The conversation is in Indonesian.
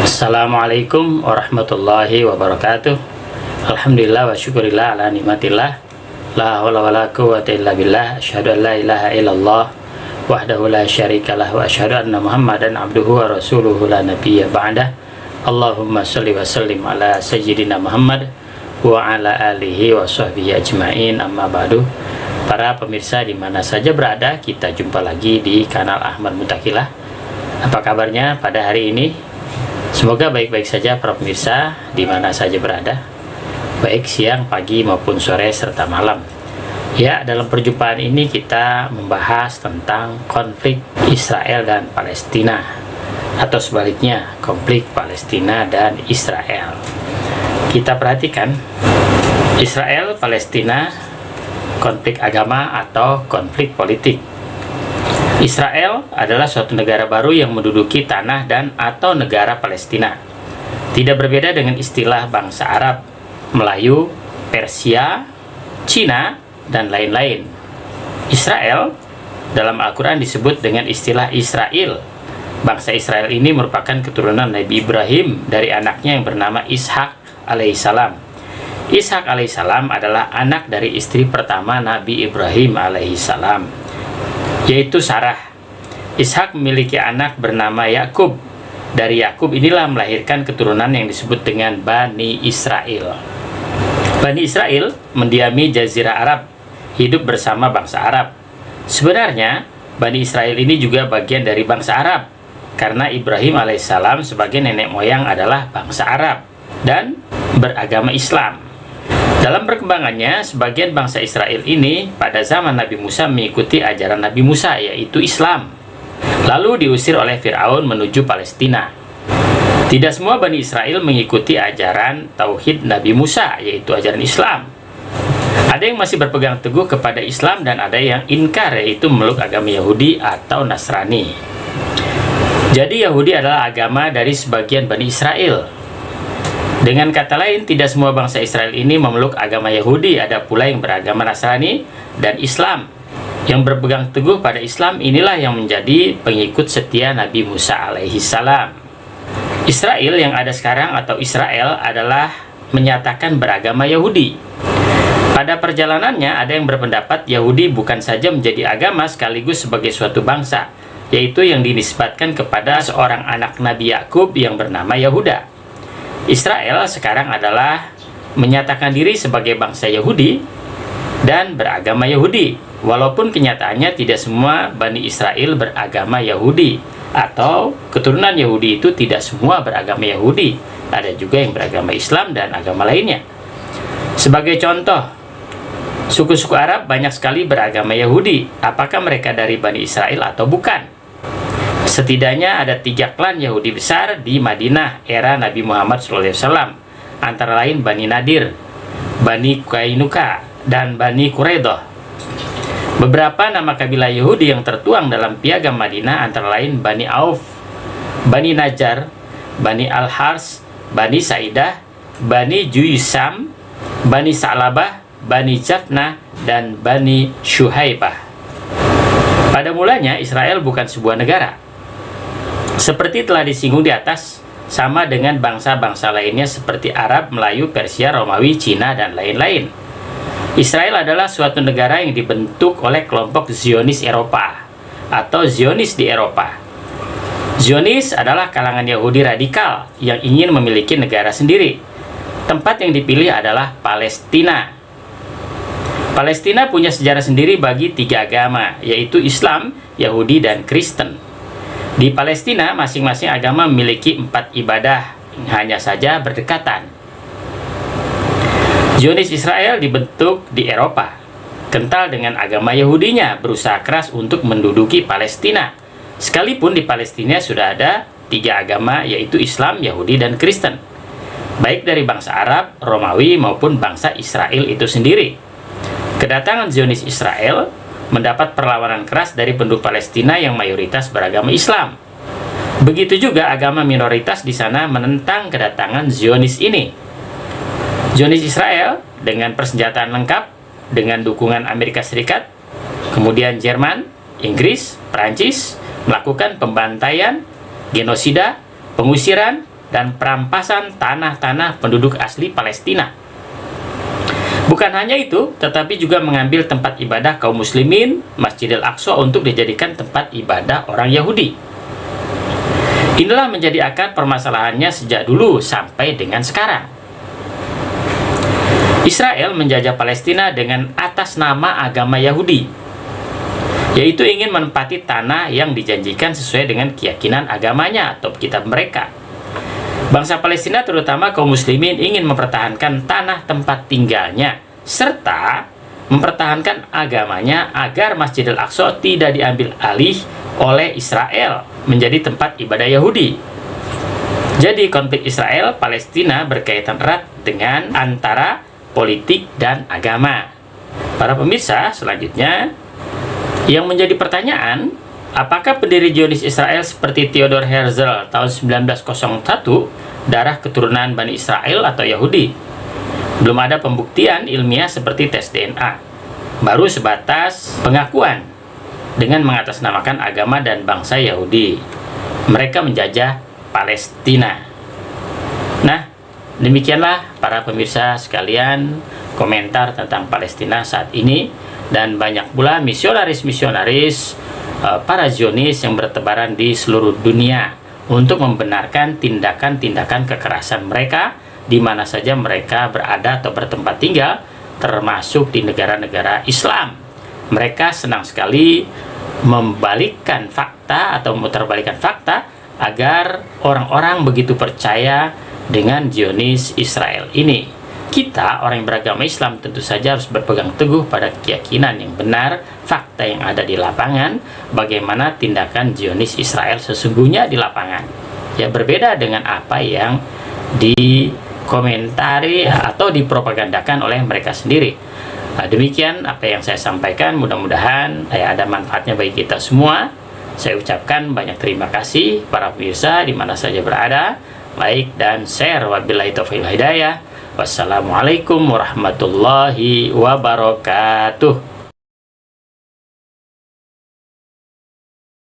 Assalamualaikum warahmatullahi wabarakatuh. Alhamdulillah wa syukurillah ala nikmatillah. La haula wala quwwata illa billah. Asyhadu an la ilaha illallah wahdahu la syarikalah wa asyhadu anna Muhammadan abduhu wa rasuluhu la nabiyya ba'dah. Allahumma shalli wa sallim ala sayyidina Muhammad wa ala alihi wa sahbihi ajmain, amma ba'du. Para pemirsa di mana saja berada, kita jumpa lagi di kanal Ahmad Mutakilah. Apa kabarnya pada hari ini? Semoga baik-baik saja para pemirsa di mana saja berada, baik siang, pagi maupun sore serta malam. Ya, dalam perjumpaan ini kita membahas tentang konflik Israel dan Palestina, atau sebaliknya konflik Palestina dan Israel. Kita perhatikan Israel Palestina, konflik agama atau konflik politik. Israel adalah suatu negara baru yang menduduki tanah dan atau negara Palestina. Tidak berbeda dengan istilah bangsa Arab, Melayu, Persia, Cina, dan lain-lain. Israel dalam Al-Quran disebut dengan istilah Israel. Bangsa Israel ini merupakan keturunan Nabi Ibrahim dari anaknya yang bernama Ishak alaihissalam. Ishak alaihissalam adalah anak dari istri pertama Nabi Ibrahim alaihissalam, yaitu Sarah. Ishak memiliki anak bernama Yakub. Dari Yakub inilah melahirkan keturunan yang disebut dengan Bani Israel. Bani Israel mendiami Jazirah Arab, hidup bersama bangsa Arab. Sebenarnya Bani Israel ini juga bagian dari bangsa Arab, karena Ibrahim alaihissalam sebagai nenek moyang adalah bangsa Arab dan beragama Islam. Dalam perkembangannya, sebagian bangsa Israel ini pada zaman Nabi Musa mengikuti ajaran Nabi Musa, yaitu Islam. Lalu diusir oleh Fir'aun menuju Palestina. Tidak semua Bani Israel mengikuti ajaran Tauhid Nabi Musa, yaitu ajaran Islam. Ada yang masih berpegang teguh kepada Islam dan ada yang inkar, yaitu memeluk agama Yahudi atau Nasrani. Jadi Yahudi adalah agama dari sebagian Bani Israel. Dengan kata lain, tidak semua bangsa Israel ini memeluk agama Yahudi, ada pula yang beragama Nasrani dan Islam. Yang berpegang teguh pada Islam inilah yang menjadi pengikut setia Nabi Musa alaihissalam. Israel yang ada sekarang atau Israel adalah menyatakan beragama Yahudi. Pada perjalanannya ada yang berpendapat Yahudi bukan saja menjadi agama sekaligus sebagai suatu bangsa, yaitu yang dinisbatkan kepada seorang anak Nabi Yakub yang bernama Yahuda. Israel sekarang adalah menyatakan diri sebagai bangsa Yahudi dan beragama Yahudi, walaupun kenyataannya tidak semua Bani Israel beragama Yahudi, atau keturunan Yahudi itu tidak semua beragama Yahudi. Ada juga yang beragama Islam dan agama lainnya. Sebagai contoh, suku-suku Arab banyak sekali beragama Yahudi. Apakah mereka dari Bani Israel atau bukan? Setidaknya ada 3 klan Yahudi besar di Madinah era Nabi Muhammad SAW, antara lain Bani Nadir, Bani Qainuqa, dan Bani Quraidah. Beberapa nama kabilah Yahudi yang tertuang dalam piagam Madinah antara lain Bani Auf, Bani Najjar, Bani Al-Hars, Bani Sa'idah, Bani Juysam, Bani Sa'labah, Bani Jafna, dan Bani Syuhaibah. Pada mulanya Israel bukan sebuah negara. Seperti telah disinggung di atas, sama dengan bangsa-bangsa lainnya seperti Arab, Melayu, Persia, Romawi, Cina, dan lain-lain. Israel adalah suatu negara yang dibentuk oleh kelompok Zionis Eropa atau Zionis di Eropa. Zionis adalah kalangan Yahudi radikal yang ingin memiliki negara sendiri. Tempat yang dipilih adalah Palestina. Palestina punya sejarah sendiri bagi 3 agama, yaitu Islam, Yahudi, dan Kristen. Di Palestina, masing-masing agama memiliki 4 ibadah, hanya saja berdekatan. Zionis Israel dibentuk di Eropa, kental dengan agama Yahudinya, berusaha keras untuk menduduki Palestina. Sekalipun di Palestina sudah ada 3 agama, yaitu Islam, Yahudi, dan Kristen, baik dari bangsa Arab, Romawi, maupun bangsa Israel itu sendiri. Kedatangan Zionis Israel mendapat perlawanan keras dari penduduk Palestina yang mayoritas beragama Islam. Begitu juga agama minoritas di sana menentang kedatangan Zionis ini. Zionis Israel dengan persenjataan lengkap, dengan dukungan Amerika Serikat, kemudian Jerman, Inggris, Prancis, melakukan pembantaian, genosida, pengusiran, dan perampasan tanah-tanah penduduk asli Palestina. Bukan hanya itu, tetapi juga mengambil tempat ibadah kaum muslimin, Masjidil Aqsa, untuk dijadikan tempat ibadah orang Yahudi. Inilah menjadi akar permasalahannya sejak dulu sampai dengan sekarang. Israel menjajah Palestina dengan atas nama agama Yahudi, yaitu ingin menempati tanah yang dijanjikan sesuai dengan keyakinan agamanya atau kitab mereka. Bangsa Palestina, terutama kaum muslimin, ingin mempertahankan tanah tempat tinggalnya serta mempertahankan agamanya agar Masjidil Aqsa tidak diambil alih oleh Israel menjadi tempat ibadah Yahudi. Jadi konflik Israel Palestina berkaitan erat dengan antara politik dan agama. Para pemirsa, selanjutnya yang menjadi pertanyaan, apakah pendiri Zionis Israel seperti Theodor Herzl tahun 1901 darah keturunan Bani Israel atau Yahudi? Belum ada pembuktian ilmiah seperti tes DNA. Baru sebatas pengakuan dengan mengatasnamakan agama dan bangsa Yahudi. Mereka menjajah Palestina. Nah, demikianlah para pemirsa sekalian komentar tentang Palestina saat ini. Dan banyak pula misionaris-misionaris para Zionis yang bertebaran di seluruh dunia untuk membenarkan tindakan-tindakan kekerasan mereka di mana saja mereka berada atau bertempat tinggal, termasuk di negara-negara Islam. Mereka senang sekali membalikkan fakta atau memutarbalikkan fakta agar orang-orang begitu percaya dengan Zionis Israel ini. Kita, orang yang beragama Islam, tentu saja harus berpegang teguh pada keyakinan yang benar, fakta yang ada di lapangan, bagaimana tindakan Zionis Israel sesungguhnya di lapangan. Ya, berbeda dengan apa yang dikomentari atau dipropagandakan oleh mereka sendiri. Nah, demikian apa yang saya sampaikan, mudah-mudahan ada manfaatnya bagi kita semua. Saya ucapkan banyak terima kasih para pemirsa di mana saja berada, like dan share. Wabillahi taufiq wal hidayah. Wassalamualaikum warahmatullahi wabarakatuh.